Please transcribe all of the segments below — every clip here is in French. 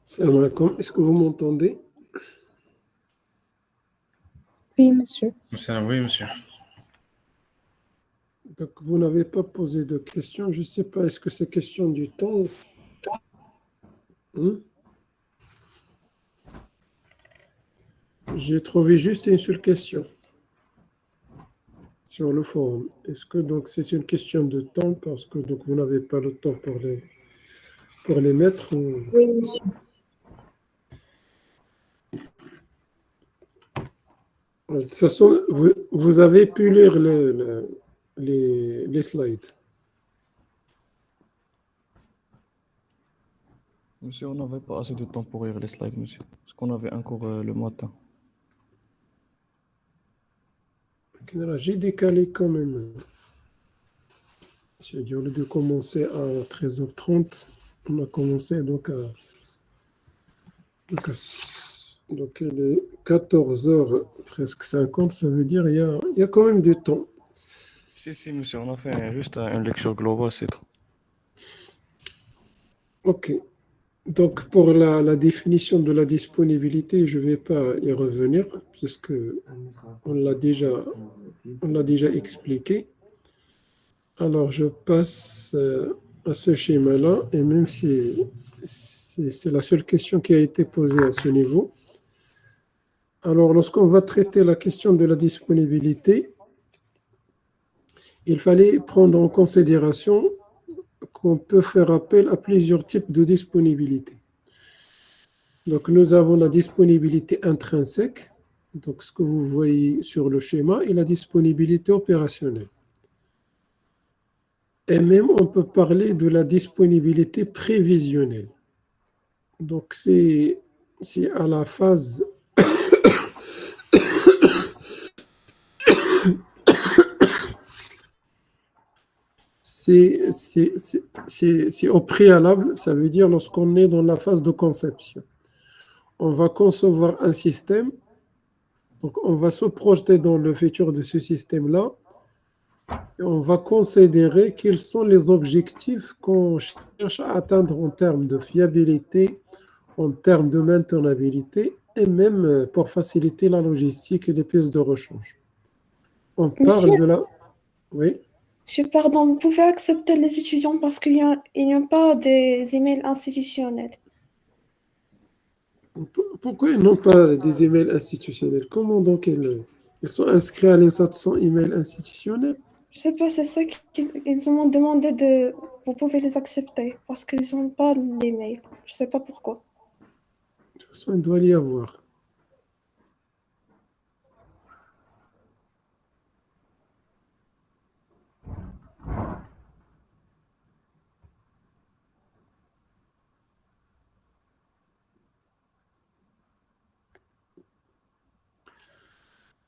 Salam alaikum. Est-ce que vous m'entendez? Oui, monsieur. Oui, monsieur. Donc, vous n'avez pas posé de questions. Je ne sais pas, est-ce que c'est question du temps? Hein? J'ai trouvé juste une seule question sur le forum. Est-ce que donc c'est une question de temps parce que donc vous n'avez pas le temps pour les mettre ou... Oui, monsieur. De toute façon, vous avez pu lire les slides. Monsieur, on n'avait pas assez de temps pour lire les slides, monsieur. Parce qu'on avait un cours le matin. J'ai décalé quand même. J'ai dit au lieu de commencer à 13h30, on a commencé donc il est 14h presque 50, ça veut dire il y a quand même du temps. Si, monsieur, on a fait juste une lecture globale, c'est tout. Ok. Donc pour la définition de la disponibilité, je ne vais pas y revenir puisque on l'a déjà expliqué. Alors je passe à ce schéma-là et même si c'est la seule question qui a été posée à ce niveau. Alors lorsqu'on va traiter la question de la disponibilité, il fallait prendre en considération qu'on peut faire appel à plusieurs types de disponibilité. Donc, nous avons la disponibilité intrinsèque, donc ce que vous voyez sur le schéma, et la disponibilité opérationnelle. Et même, on peut parler de la disponibilité prévisionnelle. Donc, c'est à la phase c'est au préalable, ça veut dire lorsqu'on est dans la phase de conception. On va concevoir un système, donc on va se projeter dans le futur de ce système-là, et on va considérer quels sont les objectifs qu'on cherche à atteindre en termes de fiabilité, en termes de maintenabilité, et même pour faciliter la logistique et les pièces de rechange. On parle de la... Oui. Monsieur, pardon, vous pouvez accepter les étudiants parce qu'il n'y a pas des emails institutionnels. Pourquoi ils n'ont pas des emails institutionnels? Comment donc ils sont inscrits à l'INSAT sans email institutionnel? Je sais pas, c'est ça qu'ils m'ont demandé de... Vous pouvez les accepter parce qu'ils n'ont pas l'email. Je sais pas pourquoi. De toute façon, il doit y avoir.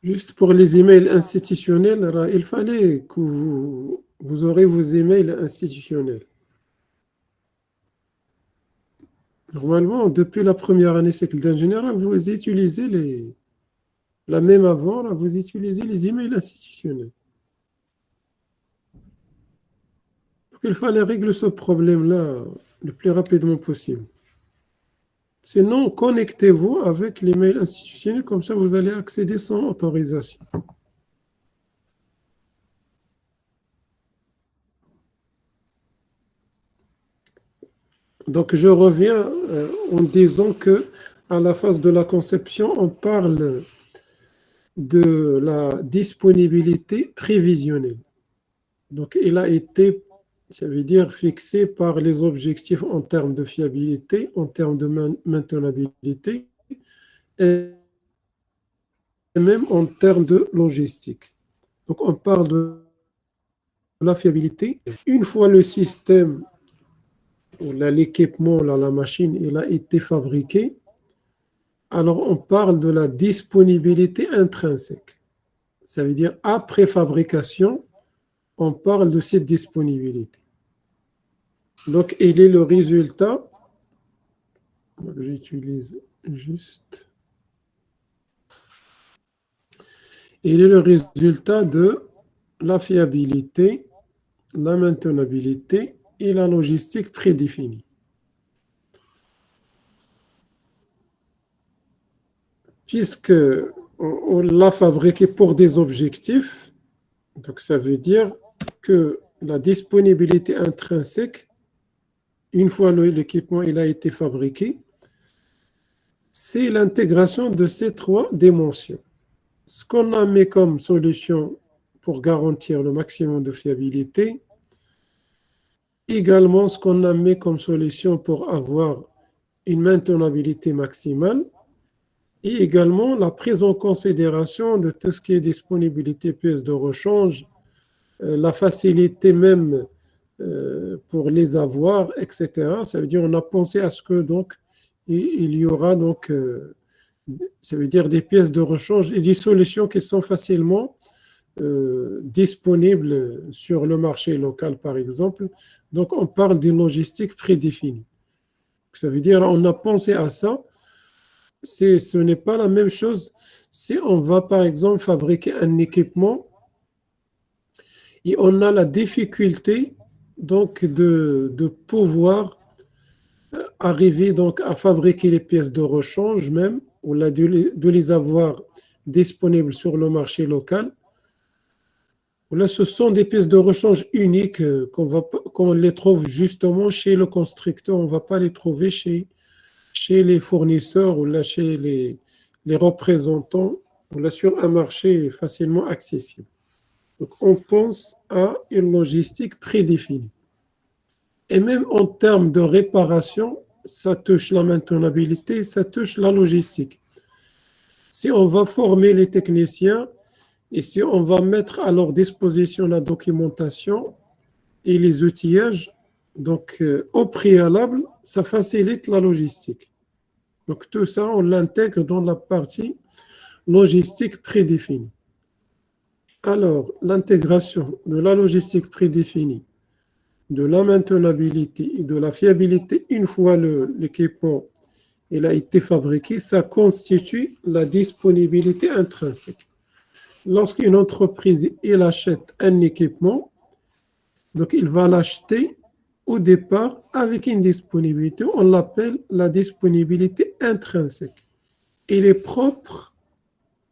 Juste pour les emails institutionnels, il fallait que vous aurez vos emails institutionnels. Normalement, depuis la première année cycle d'ingénieur, vous utilisez même avant, là, vous utilisez les emails institutionnels. Donc, il fallait régler ce problème-là le plus rapidement possible. Sinon, connectez-vous avec l'email institutionnel, comme ça vous allez accéder sans autorisation. Donc, je reviens en disant que à la phase de la conception, on parle de la disponibilité prévisionnelle. Donc, il a été, ça veut dire fixé par les objectifs en termes de fiabilité, en termes de maintenabilité et même en termes de logistique. Donc, on parle de la fiabilité. Une fois le système, l'équipement, la machine, il a été fabriqué, alors on parle de la disponibilité intrinsèque. Ça veut dire après fabrication, on parle de cette disponibilité. Donc, il est le résultat, j'utilise juste, il est le résultat de la fiabilité, la maintenabilité et la logistique prédéfinie. puisque on l'a fabriqué pour des objectifs, donc ça veut dire que la disponibilité intrinsèque, une fois l'équipement il a été fabriqué, c'est l'intégration de ces trois dimensions. Ce qu'on a mis comme solution pour garantir le maximum de fiabilité, également ce qu'on a mis comme solution pour avoir une maintenabilité maximale, et également la prise en considération de tout ce qui est disponibilité pièces de rechange, la facilité même pour les avoir, etc. Ça veut dire on a pensé à ce que donc il y aura donc ça veut dire des pièces de rechange et des solutions qui sont facilement disponibles sur le marché local, par exemple. Donc, on parle d'une logistique prédéfinie. Ça veut dire on a pensé à ça. Ce n'est pas la même chose si on va, par exemple, fabriquer un équipement et on a la difficulté donc de pouvoir arriver donc à fabriquer les pièces de rechange même, ou de les avoir disponibles sur le marché local. Là, ce sont des pièces de rechange uniques qu'on les trouve justement chez le constructeur. On ne va pas les trouver chez les fournisseurs ou là chez les représentants ou là sur un marché facilement accessible. Donc, on pense à une logistique prédéfinie. Et même en termes de réparation, ça touche la maintenabilité, ça touche la logistique. Si on va former les techniciens et si on va mettre à leur disposition la documentation et les outillages, donc au préalable, ça facilite la logistique. Donc tout ça, on l'intègre dans la partie logistique prédéfinie. Alors, l'intégration de la logistique prédéfinie, de la maintenabilité et de la fiabilité une fois l'équipement il a été fabriqué, ça constitue la disponibilité intrinsèque. Lorsqu'une entreprise elle achète un équipement, donc il va l'acheter au départ avec une disponibilité, on l'appelle la disponibilité intrinsèque. Elle est propre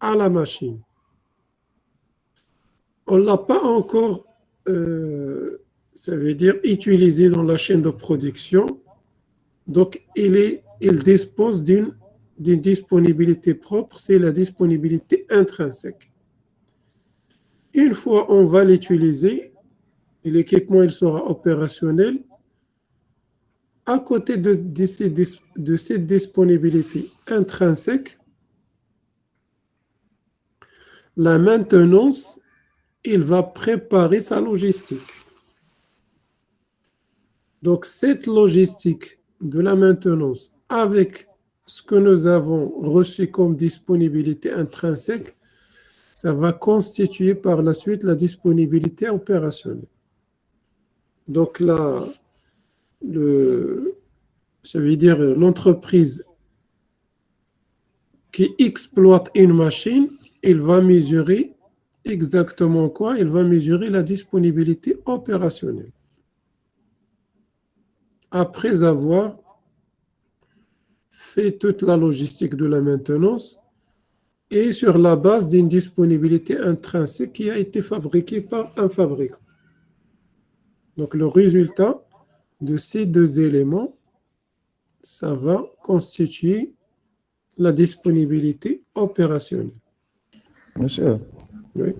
à la machine. On ne l'a pas encore, ça veut dire utilisé dans la chaîne de production, donc il dispose d'une disponibilité propre, c'est la disponibilité intrinsèque. Une fois on va l'utiliser, l'équipement il sera opérationnel. À côté de cette disponibilité intrinsèque, la maintenance, il va préparer sa logistique. Donc cette logistique de la maintenance avec ce que nous avons reçu comme disponibilité intrinsèque, ça va constituer par la suite la disponibilité opérationnelle. Donc là, ça veut dire l'entreprise qui exploite une machine, il va mesurer exactement quoi? Il va mesurer la disponibilité opérationnelle. Après avoir fait toute la logistique de la maintenance et sur la base d'une disponibilité intrinsèque qui a été fabriquée par un fabricant. Donc le résultat de ces deux éléments, ça va constituer la disponibilité opérationnelle. Monsieur, Oui.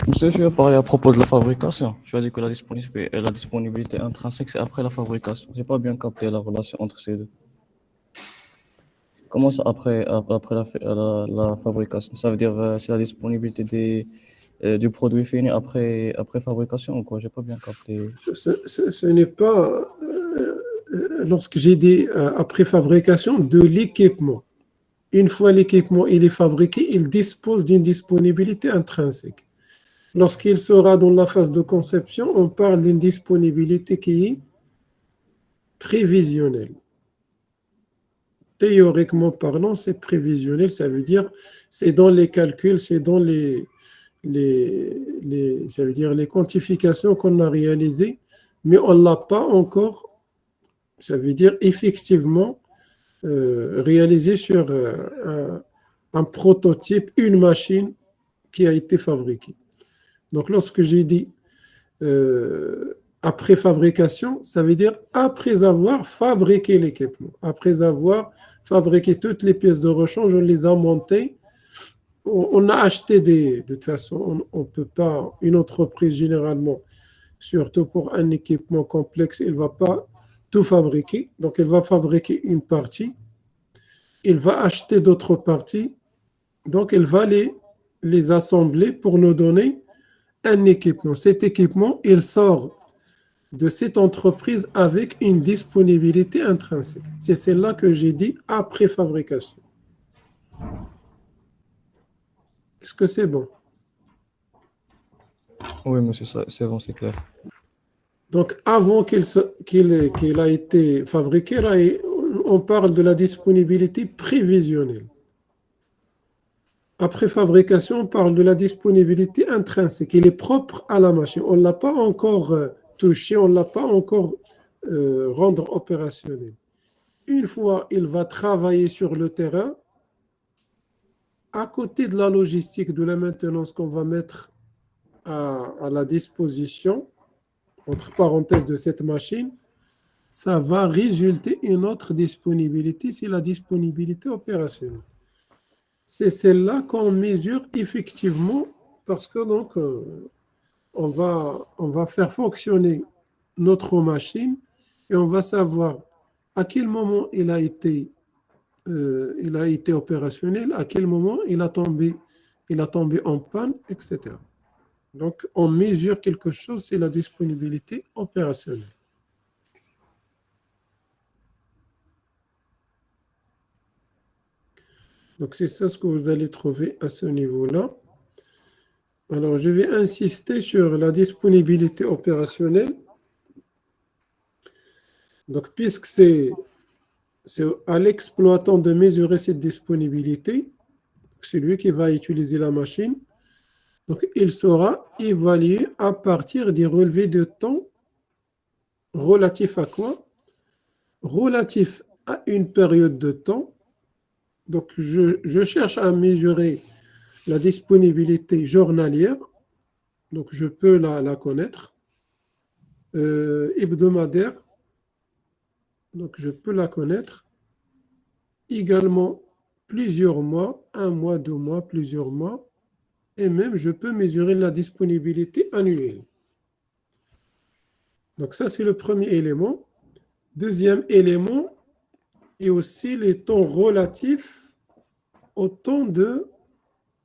monsieur, je vais parler à propos de la fabrication. Tu as dit que la disponibilité intrinsèque, c'est après la fabrication. Je n'ai pas bien capté la relation entre ces deux. Comment ça, après la fabrication? Ça veut dire c'est la disponibilité du produit fini après fabrication ou quoi? Je n'ai pas bien capté. Ce n'est pas, lorsque j'ai dit après fabrication, de l'équipement. Une fois l'équipement il est fabriqué, il dispose d'une disponibilité intrinsèque. Lorsqu'il sera dans la phase de conception, on parle d'une disponibilité qui est prévisionnelle. Théoriquement parlant, c'est prévisionnel, ça veut dire c'est dans les calculs, c'est dans ça veut dire les quantifications qu'on a réalisées, mais on ne l'a pas encore, ça veut dire effectivement réalisé sur un prototype, une machine qui a été fabriquée. Donc, lorsque j'ai dit après fabrication, ça veut dire après avoir fabriqué l'équipement, après avoir fabriqué toutes les pièces de rechange, on les a montées, on a acheté des... De toute façon, on ne peut pas, une entreprise généralement, surtout pour un équipement complexe, elle ne va pas tout fabriquer. Donc, elle va fabriquer une partie, elle va acheter d'autres parties, donc elle va les assembler pour nous donner un équipement. Cet équipement, il sort de cette entreprise avec une disponibilité intrinsèque. C'est celle-là que j'ai dit après fabrication. Est-ce que c'est bon? Oui, mais c'est bon, c'est clair. Donc, avant qu'il a été fabriqué, là, on parle de la disponibilité prévisionnelle. Après fabrication, on parle de la disponibilité intrinsèque. Il est propre à la machine. On ne l'a pas encore touché, on ne l'a pas encore rendre opérationnel. Une fois il va travailler sur le terrain, à côté de la logistique, de la maintenance qu'on va mettre à la disposition, entre parenthèses, de cette machine, ça va résulter une autre disponibilité, c'est la disponibilité opérationnelle. C'est celle-là qu'on mesure effectivement parce que donc on va faire fonctionner notre machine et on va savoir à quel moment il a été opérationnel, à quel moment il a tombé en panne, etc. Donc, on mesure quelque chose, c'est la disponibilité opérationnelle. Donc, c'est ça ce que vous allez trouver à ce niveau-là. Alors, je vais insister sur la disponibilité opérationnelle. Donc, puisque c'est à l'exploitant de mesurer cette disponibilité, c'est lui qui va utiliser la machine. Donc, il sera évalué à partir des relevés de temps relatifs à quoi? Relatifs à une période de temps. Donc, je cherche à mesurer la disponibilité journalière. Donc, je peux la connaître. Hebdomadaire. Donc, je peux la connaître. Également, plusieurs mois, un mois, 2 mois, plusieurs mois. Et même, je peux mesurer la disponibilité annuelle. Donc, ça, c'est le premier élément. Deuxième élément, et aussi les temps relatifs au temps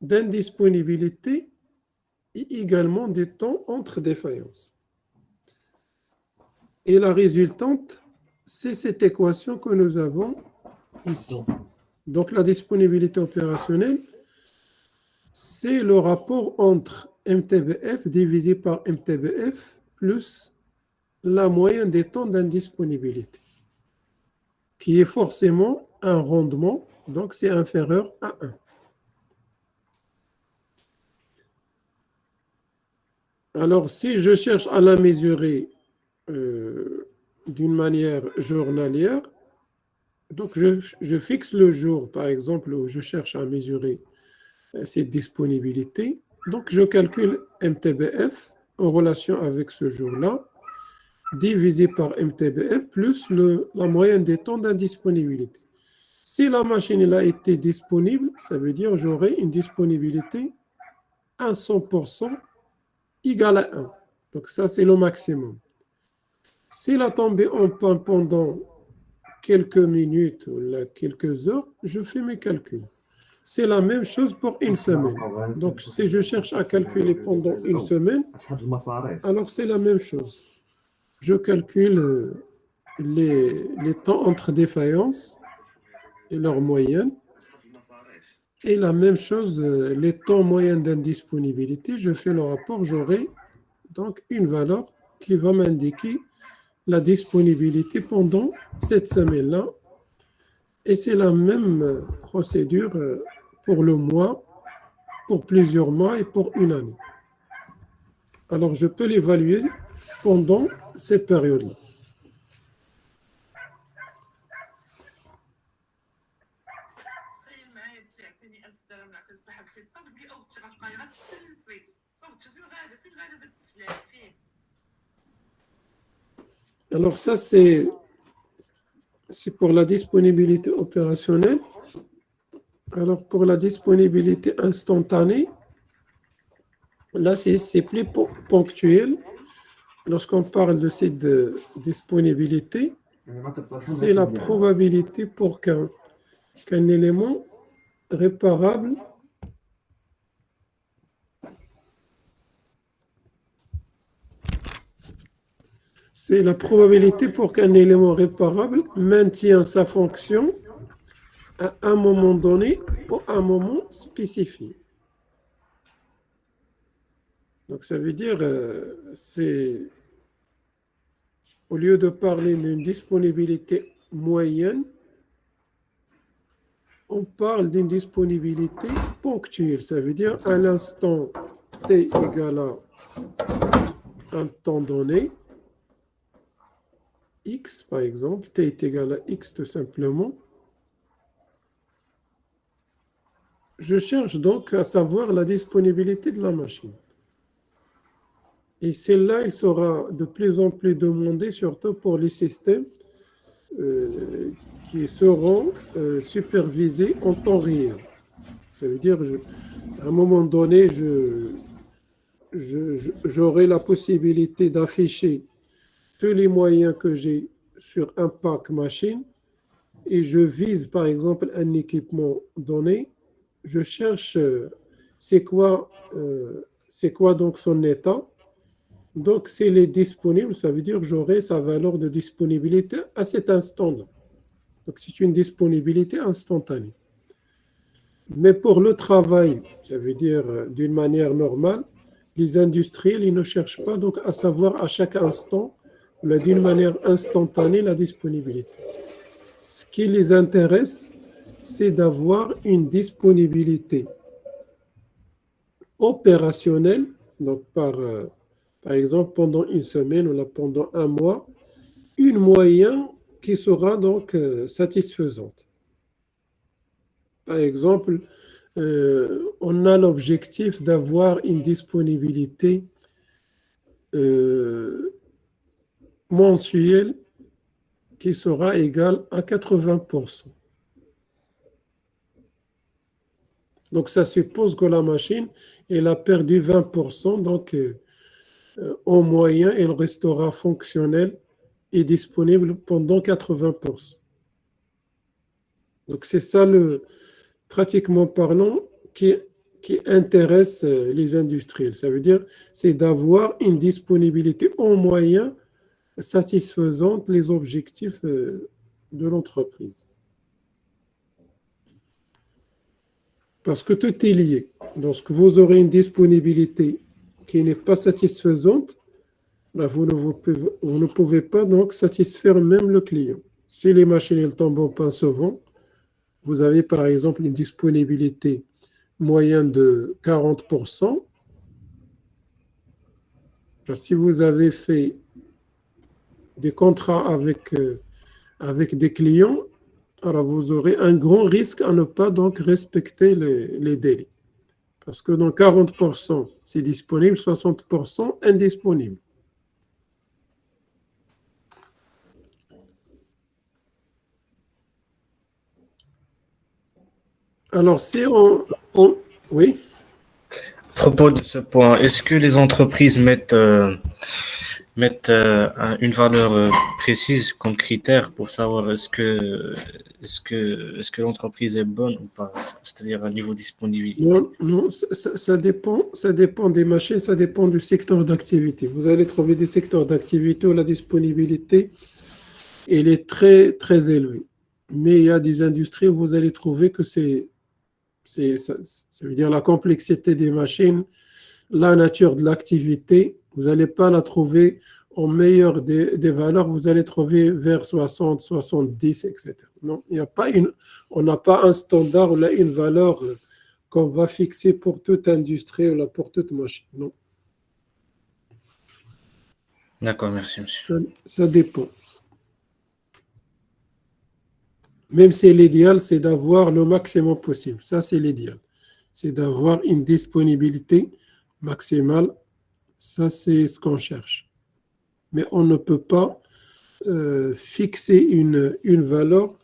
d'indisponibilité et également des temps entre défaillances. Et la résultante, c'est cette équation que nous avons ici. Donc, la disponibilité opérationnelle, c'est le rapport entre MTBF divisé par MTBF plus la moyenne des temps d'indisponibilité, qui est forcément un rendement, donc c'est inférieur à 1. Alors, si je cherche à la mesurer d'une manière journalière, donc je fixe le jour, par exemple, où je cherche à mesurer cette disponibilité. Donc, je calcule MTBF en relation avec ce jour-là, divisé par MTBF plus la moyenne des temps d'indisponibilité. Si la machine a été disponible, ça veut dire que j'aurai une disponibilité à 100% égale à 1. Donc ça, c'est le maximum. S'il a tombé en panne pendant quelques minutes ou quelques heures, je fais mes calculs. C'est la même chose pour une semaine. Donc, si je cherche à calculer pendant une semaine, alors c'est la même chose. Je calcule les temps entre défaillances et leur moyenne. Et la même chose, les temps moyens d'indisponibilité, je fais le rapport, j'aurai donc une valeur qui va m'indiquer la disponibilité pendant cette semaine-là. Et c'est la même procédure pour le mois, pour plusieurs mois et pour une année. Alors, je peux l'évaluer pendant ces périodes-là. Alors ça, c'est pour la disponibilité opérationnelle. Alors pour la disponibilité instantanée, là, c'est plus ponctuel. Lorsqu'on parle de cette disponibilité, c'est la probabilité pour qu'un élément réparable maintienne sa fonction à un moment donné ou à un moment spécifique. Donc ça veut dire, au lieu de parler d'une disponibilité moyenne, on parle d'une disponibilité ponctuelle. Ça veut dire à l'instant t égale à un temps donné, x par exemple, t est égal à x tout simplement. Je cherche donc à savoir la disponibilité de la machine. Et celle-là, il sera de plus en plus demandé, surtout pour les systèmes qui seront supervisés en temps réel. Ça veut dire, à un moment donné, j'aurai la possibilité d'afficher tous les moyens que j'ai sur un pack machine et je vise par exemple un équipement donné. Je cherche c'est quoi donc son état. Donc, s'il est disponible, ça veut dire que j'aurai sa valeur de disponibilité à cet instant-là. Donc, c'est une disponibilité instantanée. Mais pour le travail, ça veut dire d'une manière normale, les industriels, ils ne cherchent pas donc à savoir à chaque instant, mais d'une manière instantanée, la disponibilité. Ce qui les intéresse, c'est d'avoir une disponibilité opérationnelle, donc par exemple pendant une semaine ou là, pendant un mois, une moyenne qui sera donc satisfaisante. Par exemple, on a l'objectif d'avoir une disponibilité mensuelle qui sera égale à 80%. Donc, ça suppose que la machine, elle a perdu 20%, donc en moyen, elle restera fonctionnelle et disponible pendant 80%. Donc, c'est ça, pratiquement parlant, qui intéresse les industriels. Ça veut dire, c'est d'avoir une disponibilité en moyen satisfaisante les objectifs de l'entreprise. Parce que tout est lié. Lorsque vous aurez une disponibilité qui n'est pas satisfaisante, là, vous ne pouvez pas donc satisfaire même le client. Si les machines elles tombent en panne souvent, vous avez par exemple une disponibilité moyenne de 40%. Si vous avez fait des contrats avec des clients, alors vous aurez un grand risque à ne pas donc respecter les délais. Parce que dans 40%, c'est disponible, 60% indisponible. Alors, si oui. À propos de ce point, est-ce que les entreprises mettent une valeur précise comme critère pour savoir est-ce que l'entreprise est bonne ou pas, c'est-à-dire un niveau de disponibilité? Non, ça dépend des machines, ça dépend du secteur d'activité. Vous allez trouver des secteurs d'activité où la disponibilité elle est très, très élevée. Mais il y a des industries où vous allez trouver que ça veut dire la complexité des machines, la nature de l'activité, vous n'allez pas la trouver en meilleure des valeurs, vous allez trouver vers 60, 70, etc. Non, on n'a pas un standard ou là une valeur qu'on va fixer pour toute industrie ou là pour toute machine. Non. D'accord, merci monsieur. Ça dépend. Même si l'idéal, c'est d'avoir le maximum possible. Ça, c'est l'idéal. C'est d'avoir une disponibilité maximale Ça, c'est ce qu'on cherche. Mais on ne peut pas fixer une valeur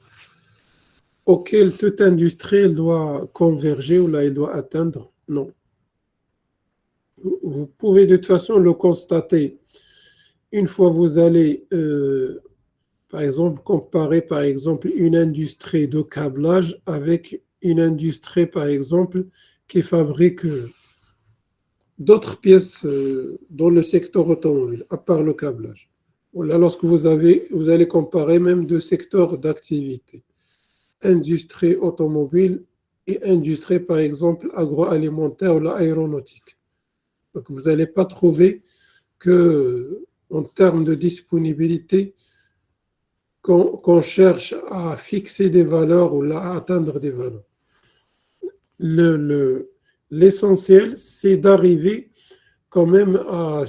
auquel toute industrie elle doit converger ou là, elle doit atteindre. Non. Vous pouvez de toute façon le constater. Une fois vous allez, par exemple, comparer par exemple une industrie de câblage avec une industrie, par exemple, qui fabrique d'autres pièces dans le secteur automobile, à part le câblage. Voilà, lorsque vous allez comparer même deux secteurs d'activité, industrie automobile et industrie, par exemple, agroalimentaire ou l'aéronautique. Donc, vous n'allez pas trouver que, en termes de disponibilité, qu'on cherche à fixer des valeurs ou à atteindre des valeurs. L'essentiel, c'est d'arriver quand même à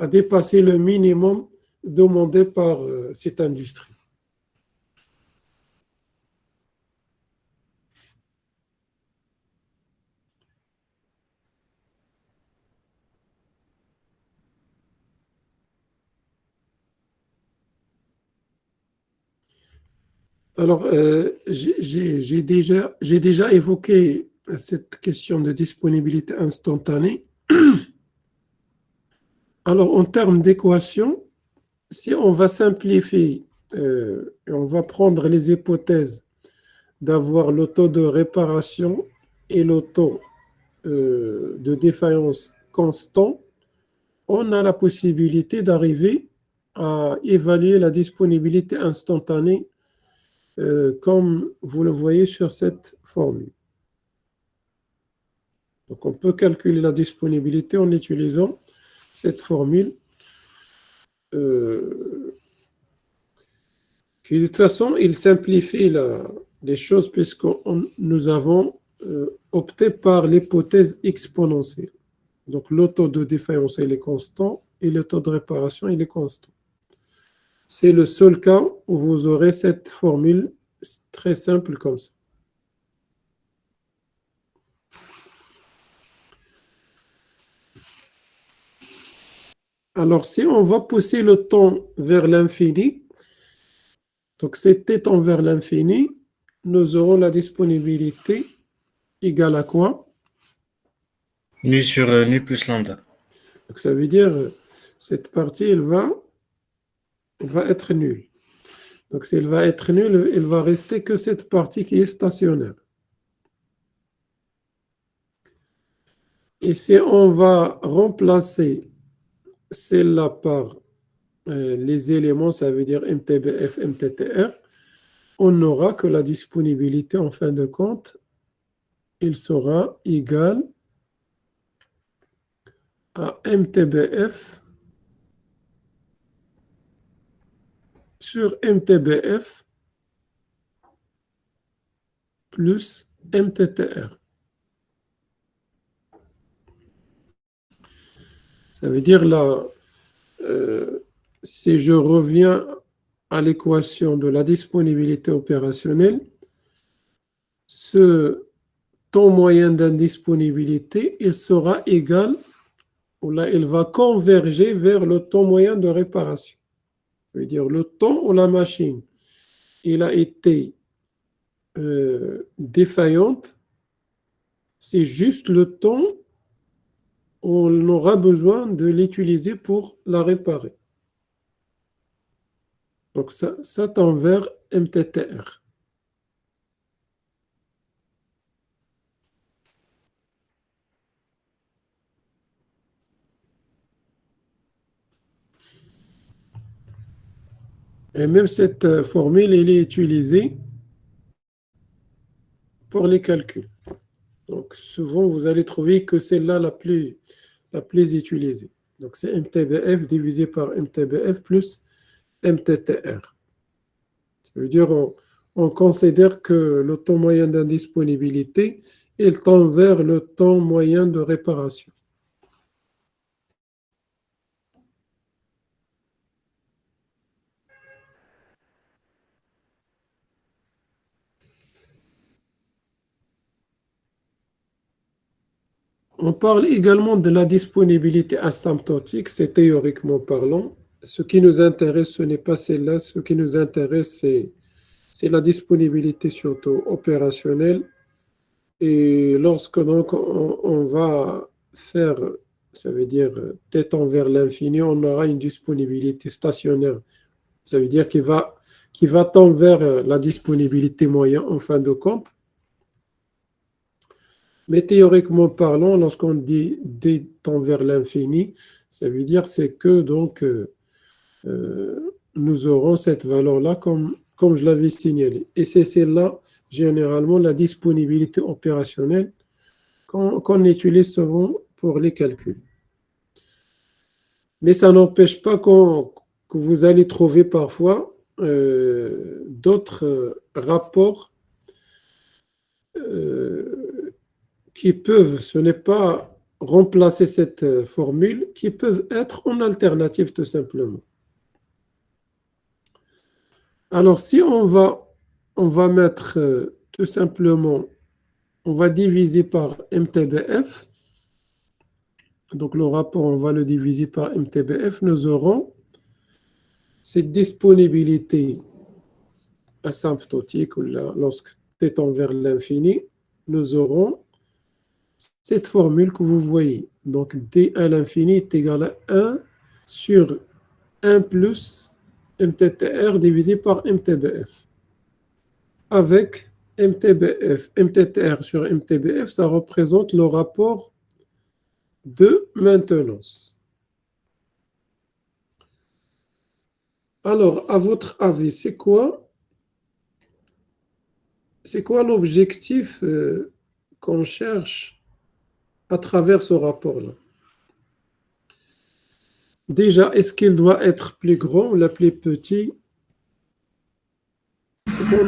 dépasser le minimum demandé par cette industrie. Alors, j'ai déjà évoqué cette question de disponibilité instantanée. Alors, en termes d'équation, si on va simplifier, et on va prendre les hypothèses d'avoir le taux de réparation et le taux de défaillance constant, on a la possibilité d'arriver à évaluer la disponibilité instantanée comme vous le voyez sur cette formule. Donc, on peut calculer la disponibilité en utilisant cette formule qui, de toute façon, il simplifie les choses puisque nous avons opté par l'hypothèse exponentielle. Donc, le taux de défaillance, il est constant et le taux de réparation, il est constant. C'est le seul cas où vous aurez cette formule très simple comme ça. Alors, si on va pousser le temps vers l'infini, donc cet temps vers l'infini, nous aurons la disponibilité égale à quoi? Nu sur nu plus lambda. Donc, ça veut dire cette partie, elle va être nulle. Donc, si elle va être nulle, il va rester que cette partie qui est stationnaire. Et si on va remplacer celle-là par les éléments, ça veut dire MTBF, MTTR, on n'aura que la disponibilité en fin de compte, il sera égal à MTBF sur MTBF plus MTTR. Ça veut dire là, si je reviens à l'équation de la disponibilité opérationnelle, ce temps moyen d'indisponibilité, il sera égal, ou là, il va converger vers le temps moyen de réparation. Ça veut dire le temps où la machine il a été défaillante, c'est juste le temps où on aura besoin de l'utiliser pour la réparer. Donc ça tend vers MTTR. Et même cette formule, elle est utilisée pour les calculs. Donc souvent, vous allez trouver que c'est là la plus utilisée. Donc c'est MTBF divisé par MTBF plus MTTR. Ça veut dire on considère que le temps moyen d'indisponibilité, il tend vers le temps moyen de réparation. On parle également de la disponibilité asymptotique, c'est théoriquement parlant. Ce qui nous intéresse, ce n'est pas celle-là. Ce qui nous intéresse, c'est la disponibilité surtout opérationnelle. Et lorsque donc on va faire, ça veut dire têtant vers l'infini, on aura une disponibilité stationnaire. Ça veut dire qu'il va tendre vers la disponibilité moyenne en fin de compte. Mais théoriquement parlant, lorsqu'on dit tend vers l'infini, ça veut dire c'est que donc nous aurons cette valeur-là comme je l'avais signalé. Et c'est celle-là, généralement, la disponibilité opérationnelle qu'on utilise souvent pour les calculs. Mais ça n'empêche pas que vous allez trouver parfois d'autres rapports qui peuvent, ce n'est pas remplacer cette formule, qui peuvent être en alternative tout simplement. Alors si on va mettre tout simplement, on va diviser par MTBF, donc le rapport, on va le diviser par MTBF, nous aurons cette disponibilité asymptotique, ou lorsque t tend vers l'infini, nous aurons cette formule que vous voyez. Donc, d à l'infini est égal à 1 sur 1 plus MTTR divisé par MTBF. Avec MTTR sur MTBF, ça représente le rapport de maintenance. Alors, à votre avis, c'est quoi l'objectif qu'on cherche à travers ce rapport-là? Déjà, est-ce qu'il doit être plus grand ou la plus petit? C'est quoi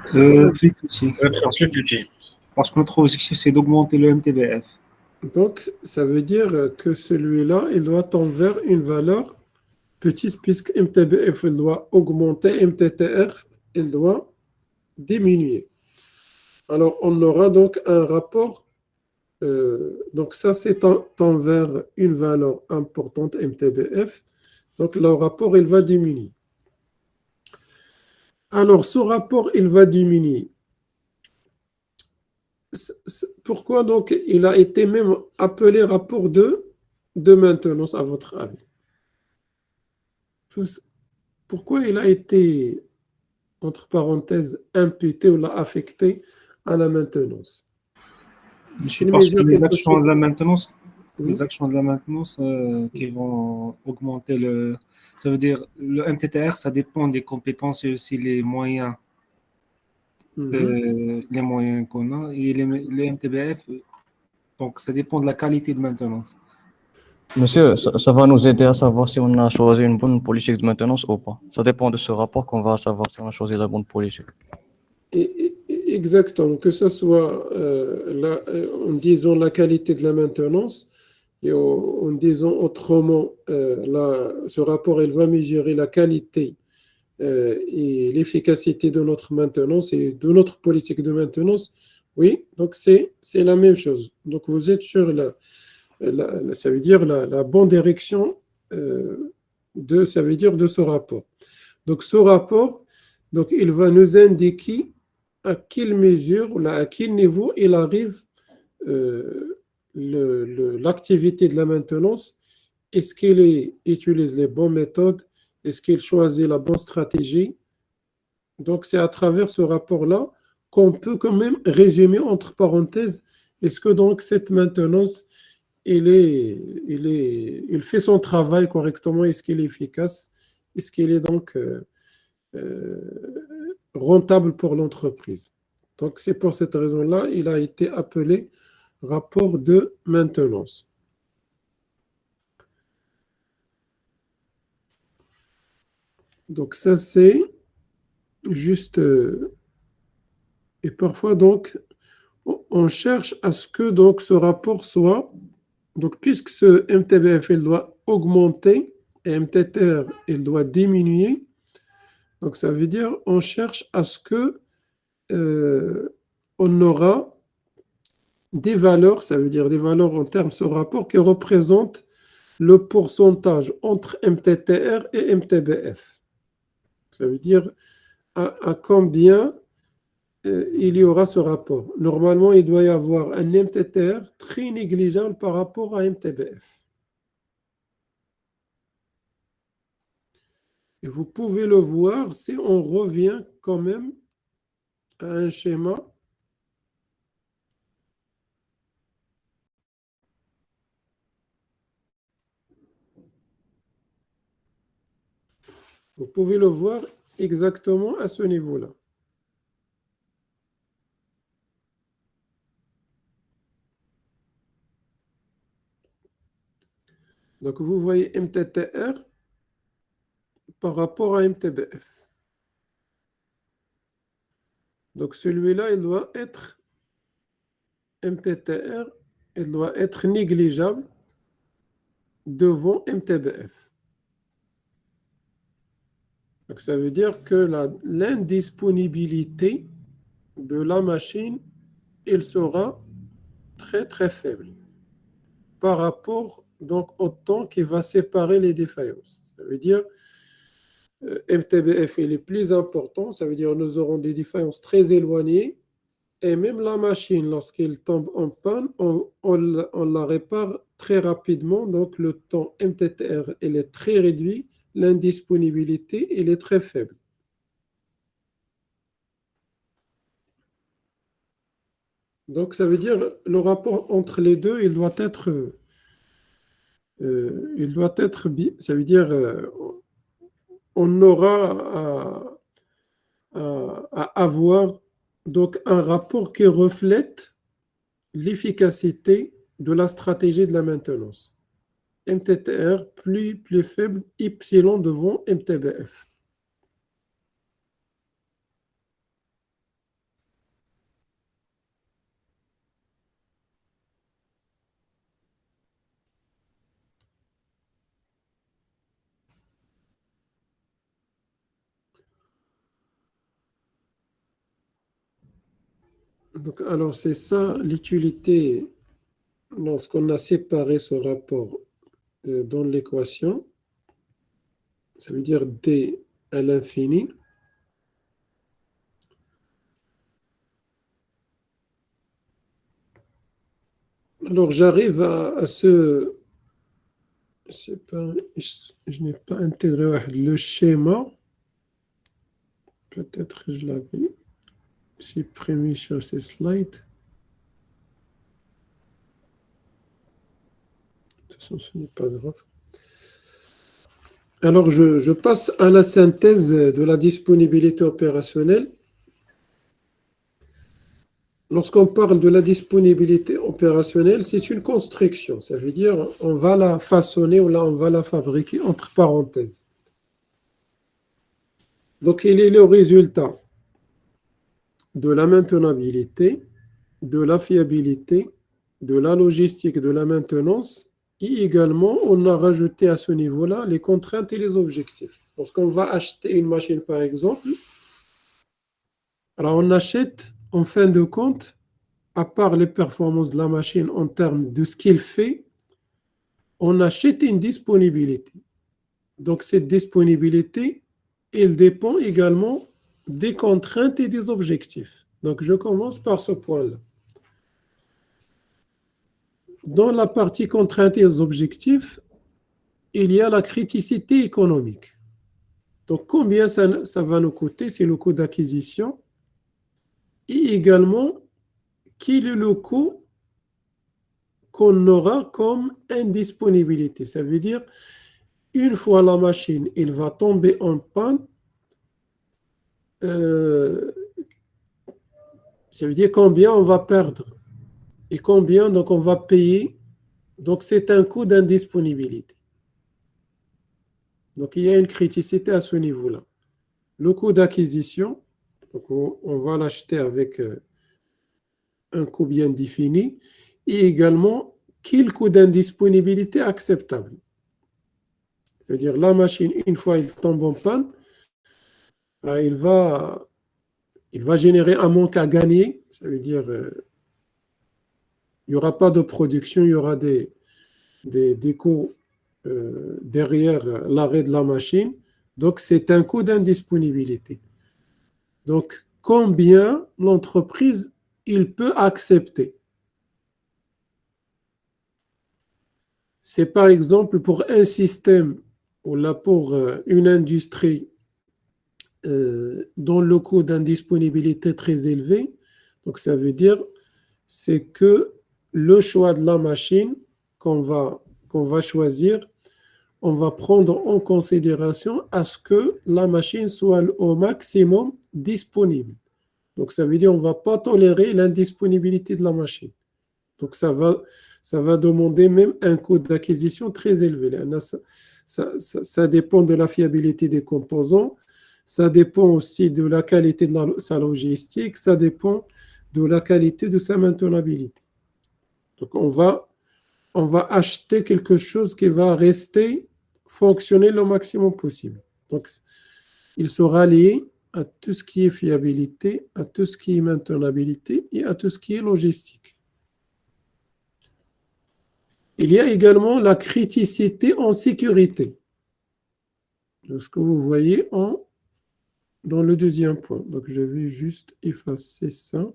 Plus petit. Plus petit. Parce que notre objectif, c'est d'augmenter le MTBF. Donc, ça veut dire que celui-là, il doit tendre vers une valeur petite, puisque MTBF, il doit augmenter, MTTR, il doit diminuer. Alors, on aura donc un rapport. Donc, ça, c'est tend vers une valeur importante, MTBF. Donc, le rapport, il va diminuer. Alors, ce rapport, il va diminuer. Pourquoi donc il a été même appelé rapport de maintenance, à votre avis? Pourquoi il a été, entre parenthèses, imputé ou l'a affecté à la maintenance? Parce que les actions de la maintenance, Oui. les actions de la maintenance qui vont augmenter le... Ça veut dire, le MTTR, ça dépend des compétences et aussi les moyens. Les moyens qu'on a. Et les MTBF, donc ça dépend de la qualité de maintenance. Monsieur, ça va nous aider à savoir si on a choisi une bonne politique de maintenance ou pas. Ça dépend de ce rapport qu'on va savoir si on a choisi la bonne politique. Exactement, que ce soit en disant la qualité de la maintenance, et en disant autrement, ce rapport, il va mesurer la qualité et l'efficacité de notre maintenance et de notre politique de maintenance. Oui, donc c'est la même chose. Donc vous êtes sur ça veut dire la bonne direction ça veut dire de ce rapport. Donc ce rapport, donc il va nous indiquer à quelle mesure, à quel niveau il arrive l'activité de la maintenance. Est-ce qu'il utilise les bonnes méthodes? Est-ce qu'il choisit la bonne stratégie? Donc, c'est à travers ce rapport-là qu'on peut quand même résumer entre parenthèses, est-ce que donc cette maintenance, il fait son travail correctement? Est-ce qu'il est efficace? Est-ce qu'il est donc rentable pour l'entreprise? Donc, c'est pour cette raison-là, il a été appelé rapport de maintenance. Donc ça, c'est juste... et parfois, donc, on cherche à ce que donc, ce rapport soit... Donc, puisque ce MTBF, il doit augmenter, et MTTR, il doit diminuer, donc ça veut dire on cherche à ce que on aura des valeurs, ça veut dire des valeurs en termes de rapport qui représentent le pourcentage entre MTTR et MTBF. Ça veut dire à combien il y aura ce rapport. Normalement, il doit y avoir un MTTR très négligeable par rapport à MTBF. Et vous pouvez le voir si on revient quand même à un schéma. Vous pouvez le voir exactement à ce niveau-là. Donc, vous voyez MTTR par rapport à MTBF. Donc, celui-là, il doit être MTTR, il doit être négligeable devant MTBF. Donc, ça veut dire que l'indisponibilité de la machine, elle sera très, très faible par rapport donc, au temps qui va séparer les défaillances. Ça veut dire MTBF il est plus important, ça veut dire nous aurons des défaillances très éloignées et même la machine, lorsqu'elle tombe en panne, on la répare très rapidement, donc le temps MTTR il est très réduit, l'indisponibilité il est très faible. Donc ça veut dire le rapport entre les deux, il doit être ça veut dire on aura à avoir donc un rapport qui reflète l'efficacité de la stratégie de la maintenance. MTTR plus faible, Y devant MTBF. Donc, alors, c'est ça l'utilité lorsqu'on a séparé ce rapport dans l'équation. Ça veut dire D à l'infini. Alors, j'arrive à ce... Je n'ai pas intégré le schéma. Peut-être que je l'avais supprimé sur ces slides. De toute façon, ce n'est pas grave. Alors, je passe à la synthèse de la disponibilité opérationnelle. Lorsqu'on parle de la disponibilité opérationnelle, c'est une construction. Ça veut dire on va la façonner ou là on va la fabriquer entre parenthèses. Donc, il est le résultat de la maintenabilité, de la fiabilité, de la logistique de la maintenance et également on a rajouté à ce niveau-là les contraintes et les objectifs. Lorsqu'on va acheter une machine par exemple, alors on achète en fin de compte, à part les performances de la machine en termes de ce qu'il fait, on achète une disponibilité. Donc cette disponibilité, elle dépend également des contraintes et des objectifs. Donc je commence par ce point-là. Dans la partie contraintes et objectifs, il y a la criticité économique. Donc combien ça va nous coûter, c'est le coût d'acquisition. Et également, quel est le coût qu'on aura comme indisponibilité. Ça veut dire, une fois la machine, elle va tomber en panne, ça veut dire combien on va perdre et combien donc on va payer. Donc c'est un coût d'indisponibilité. Donc il y a une criticité à ce niveau-là. Le coût d'acquisition, donc on va l'acheter avec un coût bien défini, et également quel coût d'indisponibilité acceptable. C'est-à-dire la machine, une fois elle tombe en panne, il va générer un manque à gagner, ça veut dire Il n'y aura pas de production, il y aura des coûts derrière l'arrêt de la machine. Donc, c'est un coût d'indisponibilité. Donc, combien l'entreprise il peut accepter? C'est par exemple pour un système ou là pour une industrie dont le coût d'indisponibilité est très élevé. Donc, ça veut dire c'est que le choix de la machine qu'on va choisir, on va prendre en considération à ce que la machine soit au maximum disponible. Donc, ça veut dire qu'on ne va pas tolérer l'indisponibilité de la machine. Donc, ça va demander même un coût d'acquisition très élevé. Ça dépend de la fiabilité des composants, ça dépend aussi de la qualité de sa logistique, ça dépend de la qualité de sa maintenabilité. Donc, on va acheter quelque chose qui va rester fonctionner le maximum possible. Donc, il sera lié à tout ce qui est fiabilité, à tout ce qui est maintenabilité et à tout ce qui est logistique. Il y a également la criticité en sécurité. C'est ce que vous voyez dans le deuxième point. Donc, je vais juste effacer ça.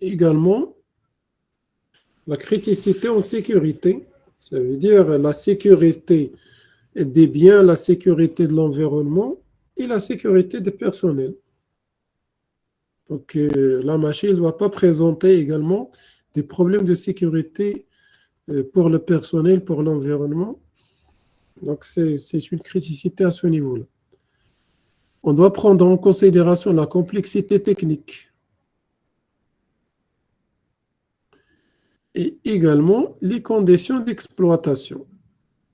Également, la criticité en sécurité, ça veut dire la sécurité des biens, la sécurité de l'environnement et la sécurité des personnels. Donc, la machine ne doit pas présenter également des problèmes de sécurité pour le personnel, pour l'environnement. Donc, c'est une criticité à ce niveau-là. On doit prendre en considération la complexité technique et également les conditions d'exploitation.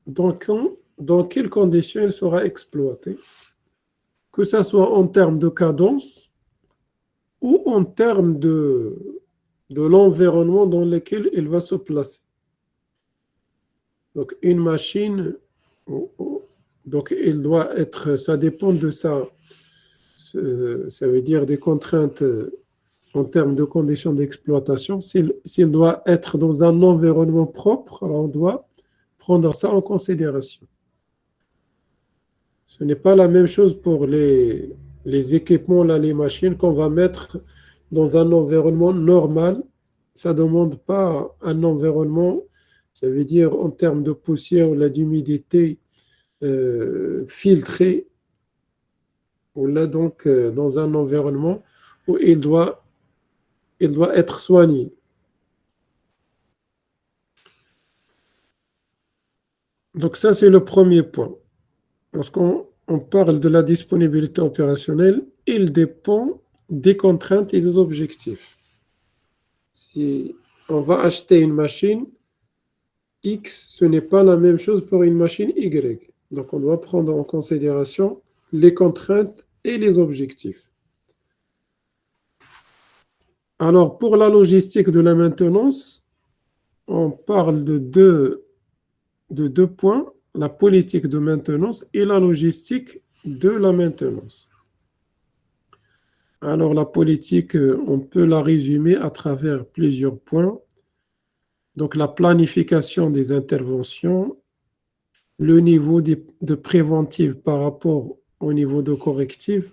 Donc, dans quelles conditions elle sera exploitée, que ce soit en termes de cadence ou en termes de l'environnement dans lequel elle va se placer. Donc, une machine, donc elle doit être, ça dépend de ça veut dire des contraintes en termes de conditions d'exploitation. S'il doit être dans un environnement propre, alors on doit prendre ça en considération. Ce n'est pas la même chose pour les équipements, là, les machines qu'on va mettre dans un environnement normal. Ça ne demande pas un environnement, ça veut dire en termes de poussière ou d'humidité filtré, ou là donc dans un environnement où il doit être soigné. Donc ça, c'est le premier point. Lorsqu'on parle de la disponibilité opérationnelle, il dépend des contraintes et des objectifs. Si on va acheter une machine X, ce n'est pas la même chose pour une machine Y. Donc, on doit prendre en considération les contraintes et les objectifs. Alors, pour la logistique de la maintenance, on parle de deux points, la politique de maintenance et la logistique de la maintenance. Alors, la politique, on peut la résumer à travers plusieurs points. Donc, la planification des interventions, le niveau de préventive par rapport au niveau de corrective.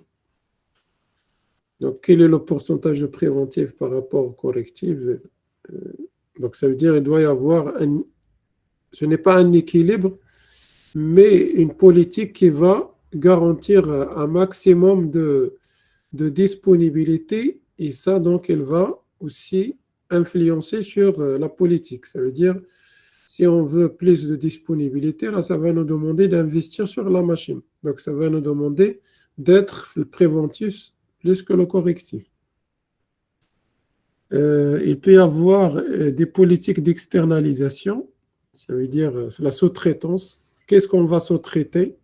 Donc, quel est le pourcentage de préventive par rapport au corrective? Donc, ça veut dire qu'il doit y avoir ce n'est pas un équilibre, mais une politique qui va garantir un maximum de disponibilité, et ça, donc, elle va aussi influencer sur la politique. Ça veut dire, si on veut plus de disponibilité, là, ça va nous demander d'investir sur la machine. Donc, ça va nous demander d'être le préventif plus que le correctif. Il peut y avoir des politiques d'externalisation, ça veut dire la sous-traitance. Qu'est-ce qu'on va sous-traiter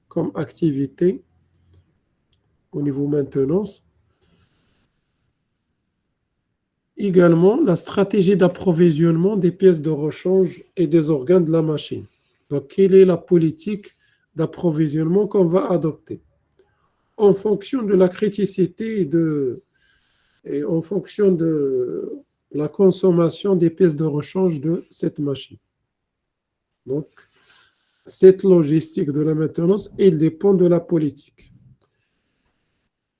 comme activité au niveau maintenance? également la stratégie d'approvisionnement des pièces de rechange et des organes de la machine. Donc, quelle est la politique d'approvisionnement qu'on va adopter en fonction de la criticité et en fonction de la consommation des pièces de rechange de cette machine. Donc, cette logistique de la maintenance, il dépend de la politique.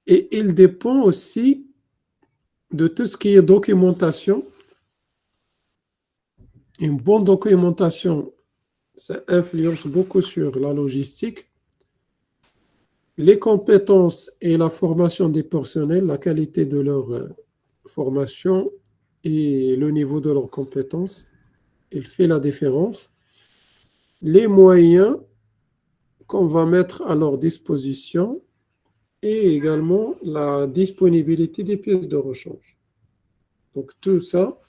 Et il dépend aussi de tout ce qui est documentation. Une bonne documentation, ça influence beaucoup sur la logistique. Les compétences et la formation des personnels, la qualité de leur formation et le niveau de leurs compétences, il fait la différence. Les moyens qu'on va mettre à leur disposition et également la disponibilité des pièces de rechange. Donc tout ça,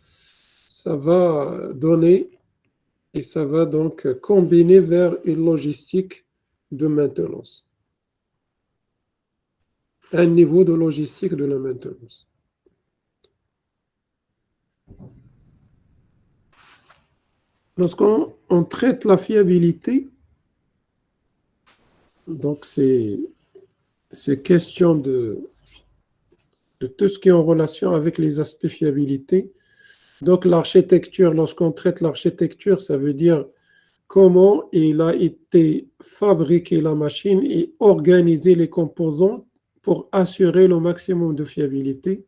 ça va donner et ça va donc combiner vers une logistique de maintenance. Un niveau de logistique de la maintenance. Lorsqu'on traite la fiabilité, donc c'est question de tout ce qui est en relation avec les aspects fiabilité. Donc l'architecture, lorsqu'on traite l'architecture, ça veut dire comment il a été fabriqué la machine et organiser les composants pour assurer le maximum de fiabilité.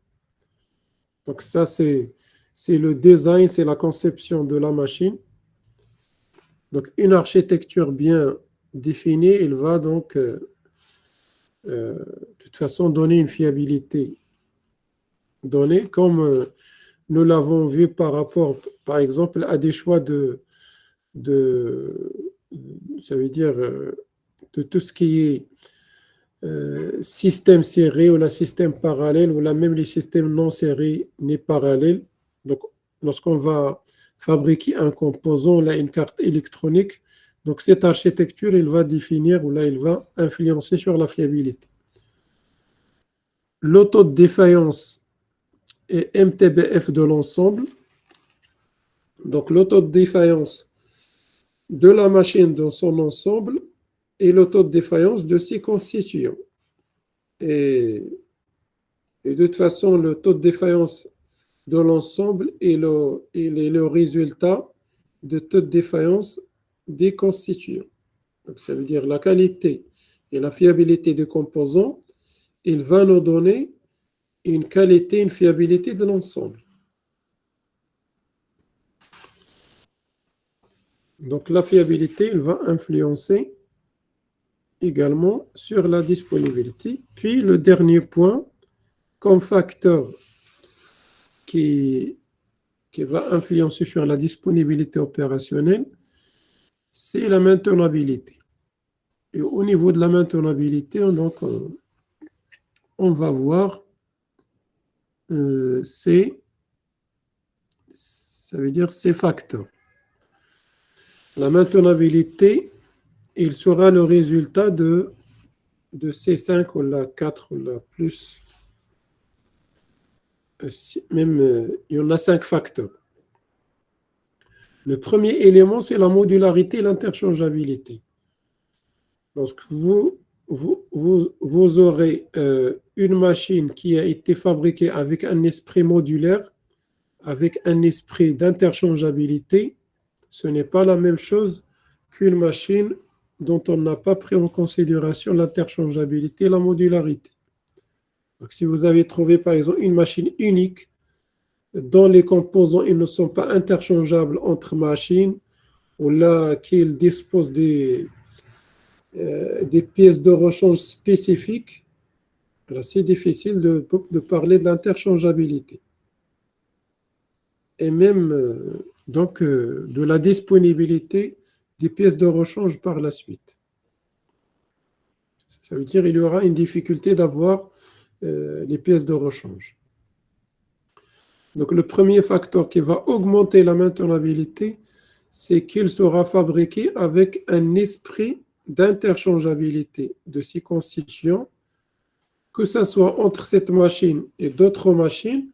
Donc ça, c'est le design, c'est la conception de la machine. Donc une architecture bien définie, elle va donc de toute façon donner une fiabilité donnée, comme nous l'avons vu par rapport, par exemple, à des choix ça veut dire de tout ce qui est système serré ou le système parallèle ou là même les systèmes non serrés ni parallèles. Donc, lorsqu'on va fabriquer un composant, là, une carte électronique, donc cette architecture, il va définir ou là, il va influencer sur la fiabilité. Le taux de défaillance est MTBF de l'ensemble. Donc, le taux de défaillance de la machine dans son ensemble et le taux de défaillance de ses constituants. Et de toute façon, le taux de défaillance de l'ensemble est le résultat de taux de défaillance des constituants. Donc, ça veut dire la qualité et la fiabilité des composants, il va nous donner une qualité, une fiabilité de l'ensemble. Donc, la fiabilité, elle va influencer également sur la disponibilité. Puis, le dernier point, comme facteur qui va influencer sur la disponibilité opérationnelle, c'est la maintenabilité. Et au niveau de la maintenabilité, donc, on va voir, ça veut dire ces facteurs. La maintenabilité, il sera le résultat de C5 ou la 4 ou la plus. Même, il y en a 5 facteurs. Le premier élément, c'est la modularité et l'interchangeabilité. Lorsque vous aurez une machine qui a été fabriquée avec un esprit modulaire, avec un esprit d'interchangeabilité, ce n'est pas la même chose qu'une machine dont on n'a pas pris en considération l'interchangeabilité et la modularité. Donc, si vous avez trouvé par exemple une machine unique dont les composants ils ne sont pas interchangeables entre machines, ou là qu'ils disposent des pièces de rechange spécifiques, c'est difficile de parler de l'interchangeabilité. Et même donc de la disponibilité des pièces de rechange par la suite. Ça veut dire qu'il y aura une difficulté d'avoir les pièces de rechange. Donc le premier facteur qui va augmenter la maintenabilité, c'est qu'il sera fabriqué avec un esprit d'interchangeabilité de ses constituants, que ce soit entre cette machine et d'autres machines,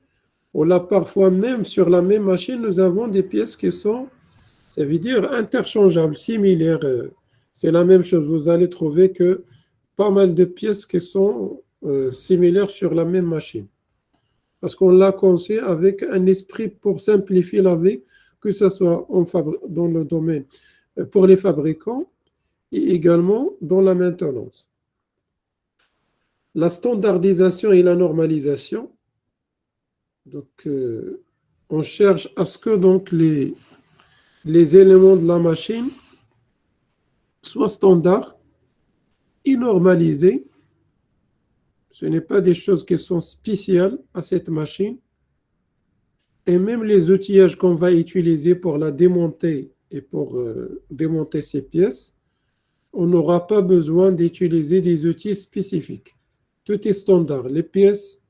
Ou là, parfois même sur la même machine, nous avons des pièces qui sont, ça veut dire interchangeables, similaires. C'est la même chose. Vous allez trouver que pas mal de pièces qui sont similaires sur la même machine. Parce qu'on l'a conçu avec un esprit pour simplifier la vie, que ce soit dans le domaine pour les fabricants et également dans la maintenance. La standardisation et la normalisation. Donc, on cherche à ce que donc les éléments de la machine soient standards et normalisés. Ce n'est pas des choses qui sont spéciales à cette machine. Et même les outillages qu'on va utiliser pour la démonter et pour démonter ces pièces, on n'aura pas besoin d'utiliser des outils spécifiques. Tout est standard. Les pièces,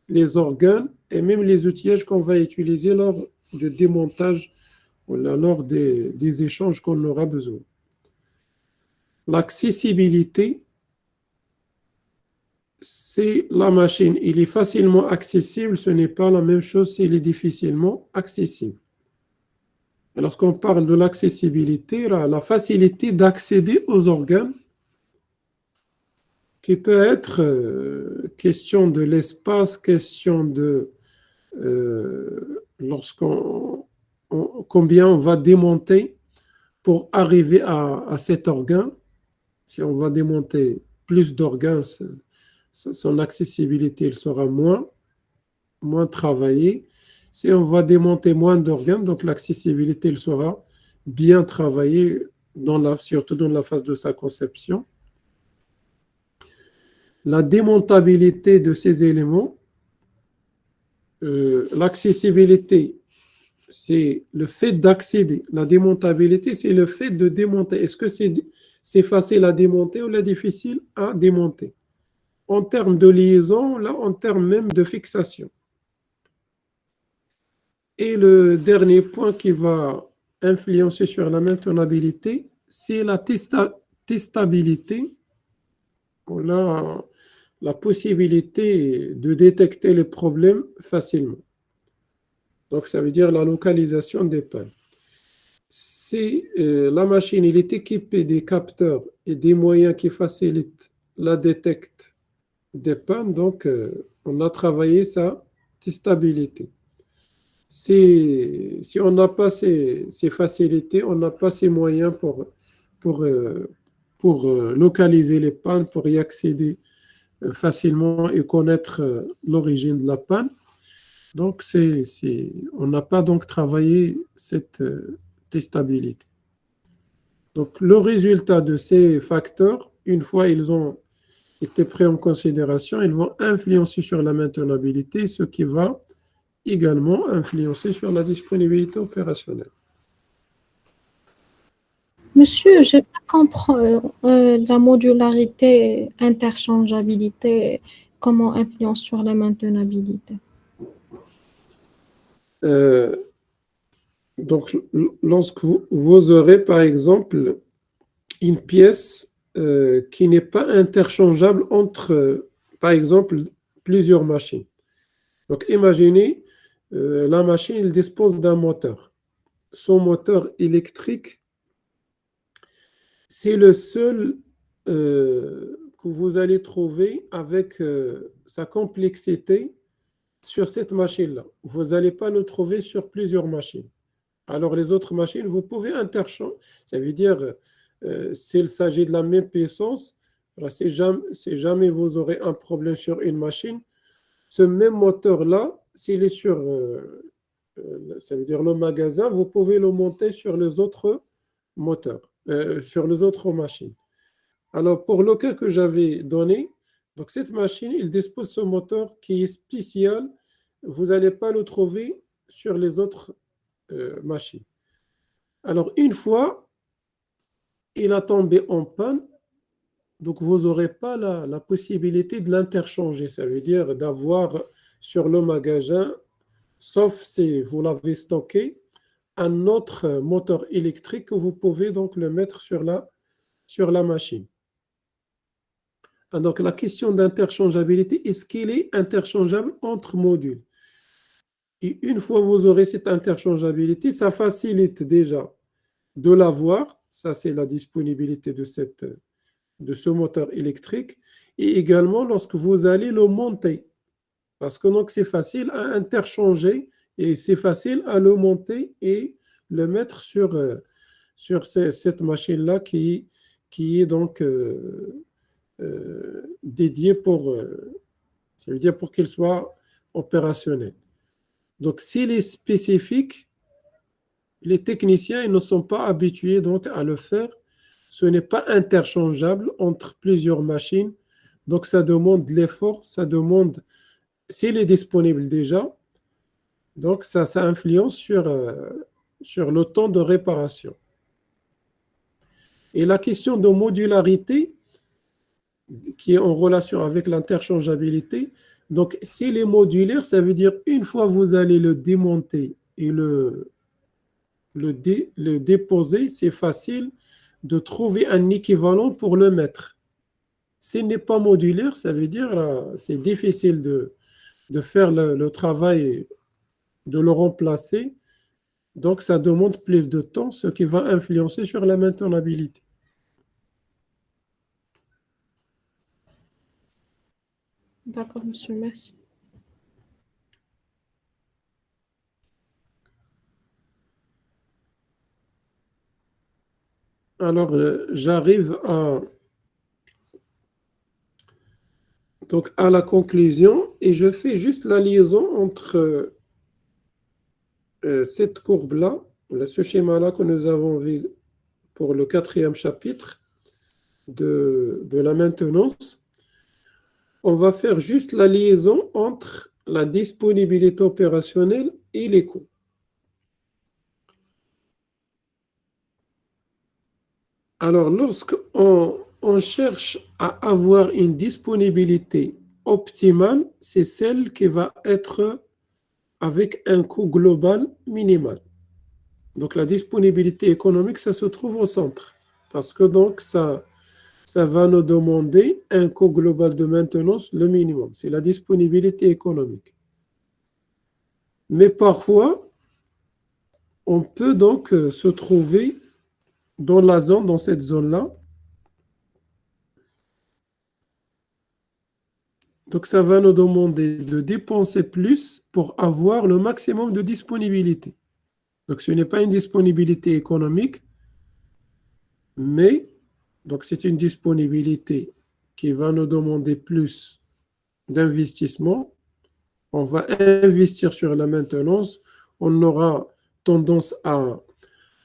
les organes et même les outillages qu'on va utiliser lors du démontage ou lors des échanges qu'on aura besoin. L'accessibilité, c'est la machine. Il est facilement accessible, ce n'est pas la même chose s'il est difficilement accessible. Et lorsqu'on parle de l'accessibilité, la facilité d'accéder aux organes, qui peut être question de l'espace, question de combien on va démonter pour arriver à cet organe. Si on va démonter plus d'organes, son accessibilité elle sera moins travaillée. Si on va démonter moins d'organes, donc l'accessibilité elle sera bien travaillée, surtout dans la phase de sa conception. La démontabilité de ces éléments, l'accessibilité, c'est le fait d'accéder. La démontabilité, c'est le fait de démonter. Est-ce que c'est facile à démonter ou difficile à démonter? En termes de liaison, là, en termes même de fixation. Et le dernier point qui va influencer sur la maintenabilité, c'est la testabilité. Là, la possibilité de détecter les problèmes facilement. Donc, ça veut dire la localisation des pannes. Si la machine elle est équipée des capteurs et des moyens qui facilitent la détection des pannes, donc on a travaillé sa testabilité. Si on n'a pas ces facilités, on n'a pas ces moyens pour localiser les pannes, pour y accéder facilement et connaître l'origine de la panne. Donc, on n'a pas donc travaillé cette testabilité. Donc, le résultat de ces facteurs, une fois ils ont été pris en considération, ils vont influencer sur la maintenabilité, ce qui va également influencer sur la disponibilité opérationnelle. Monsieur, je n'ai pas compris la modularité, interchangeabilité, comment influence sur la maintenabilité. Donc, lorsque vous aurez, par exemple, une pièce qui n'est pas interchangeable entre, par exemple, plusieurs machines. Donc, imaginez, la machine elle dispose d'un moteur. Son moteur électrique, c'est le seul que vous allez trouver avec sa complexité sur cette machine-là. Vous n'allez pas le trouver sur plusieurs machines. Alors, les autres machines, vous pouvez interchanger. Ça veut dire, s'il s'agit de la même puissance, si jamais vous aurez un problème sur une machine, ce même moteur-là, s'il est sur, ça veut dire le magasin, vous pouvez le monter sur les autres moteurs, sur les autres machines. Alors, pour le cas que j'avais donné, donc cette machine, il dispose de ce moteur qui est spécial. Vous n'allez pas le trouver sur les autres machines. Alors, une fois, il a tombé en panne, donc vous n'aurez pas la possibilité de l'interchanger. Ça veut dire d'avoir sur le magasin, sauf si vous l'avez stocké, un autre moteur électrique que vous pouvez donc le mettre sur la machine. Donc, la question d'interchangeabilité, est-ce qu'il est interchangeable entre modules? Et une fois que vous aurez cette interchangeabilité, ça facilite déjà de l'avoir. Ça, c'est la disponibilité de ce moteur électrique. Et également lorsque vous allez le monter. Parce que donc c'est facile à interchanger et c'est facile à le monter et le mettre sur cette machine-là qui est donc dédiée ça veut dire pour qu'il soit opérationnel. Donc s'il est spécifique, les techniciens ils ne sont pas habitués donc à le faire. Ce n'est pas interchangeable entre plusieurs machines. Donc ça demande de l'effort, ça demande, s'il est disponible déjà, donc ça influence sur le temps de réparation. Et la question de modularité, qui est en relation avec l'interchangeabilité, donc s'il est modulaire, ça veut dire une fois vous allez le démonter et le déposer, c'est facile de trouver un équivalent pour le mettre. S'il n'est pas modulaire, ça veut dire c'est difficile de faire le travail, de le remplacer. Donc, ça demande plus de temps, ce qui va influencer sur la maintenabilité. D'accord, monsieur, merci. Alors, j'arrive donc à la conclusion et je fais juste la liaison entre cette courbe-là, ce schéma-là que nous avons vu pour le 4e chapitre de la maintenance. On va faire juste la liaison entre la disponibilité opérationnelle et les coûts. Alors, lorsqu'on cherche à avoir une disponibilité optimale, c'est celle qui va être avec un coût global minimal. Donc, la disponibilité économique, ça se trouve au centre. Parce que donc, ça va nous demander un coût global de maintenance, le minimum. C'est la disponibilité économique. Mais parfois, on peut donc se trouver dans cette zone-là. Donc, ça va nous demander de dépenser plus pour avoir le maximum de disponibilité. Donc, ce n'est pas une disponibilité économique, mais donc c'est une disponibilité qui va nous demander plus d'investissement. On va investir sur la maintenance. On aura tendance à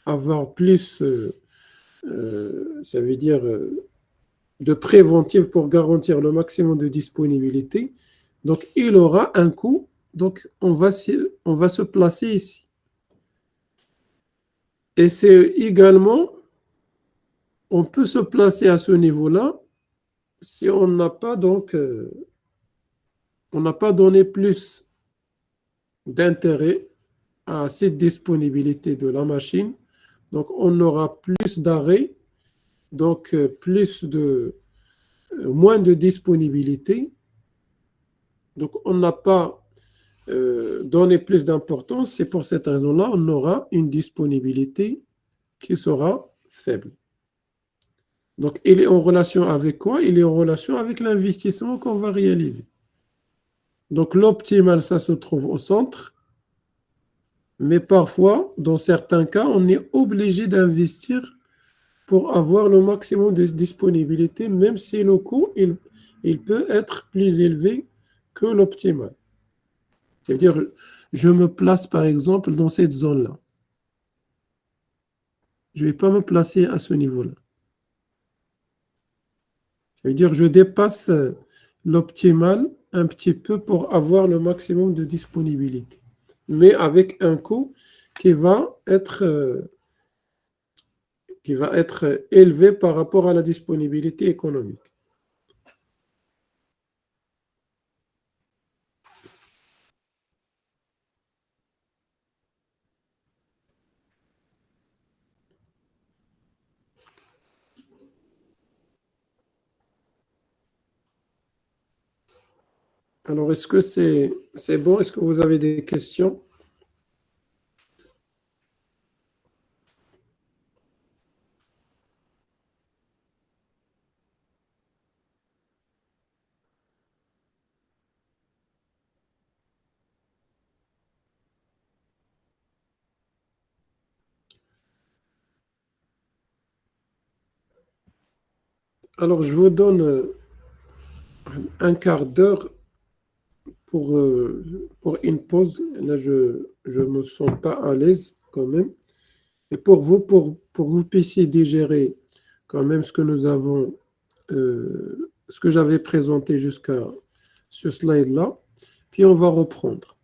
avoir plus, ça veut dire, de préventif pour garantir le maximum de disponibilité. Donc, il aura un coût. Donc, on va se placer ici. Et c'est également, on peut se placer à ce niveau-là si on n'a pas donc, on n'a pas donné plus d'intérêt à cette disponibilité de la machine. Donc, on aura plus d'arrêt, donc moins de disponibilité. Donc, on n'a pas donné plus d'importance. C'est pour cette raison-là, on aura une disponibilité qui sera faible. Donc, il est en relation avec quoi? Il est en relation avec l'investissement qu'on va réaliser. Donc, l'optimal, ça se trouve au centre. Mais parfois, dans certains cas, on est obligé d'investir pour avoir le maximum de disponibilité, même si le coût, il peut être plus élevé que l'optimal. C'est-à-dire, je me place par exemple dans cette zone-là. Je ne vais pas me placer à ce niveau-là. Ça veut dire je dépasse l'optimal un petit peu pour avoir le maximum de disponibilité, mais avec un coût qui va être élevé par rapport à la disponibilité économique. Alors, est-ce que c'est bon? Est-ce que vous avez des questions? Alors, je vous donne un quart d'heure pour une pause. Là, je ne me sens pas à l'aise quand même. Et pour vous puissiez digérer quand même ce que nous avons, ce que j'avais présenté jusqu'à ce slide-là, puis on va reprendre.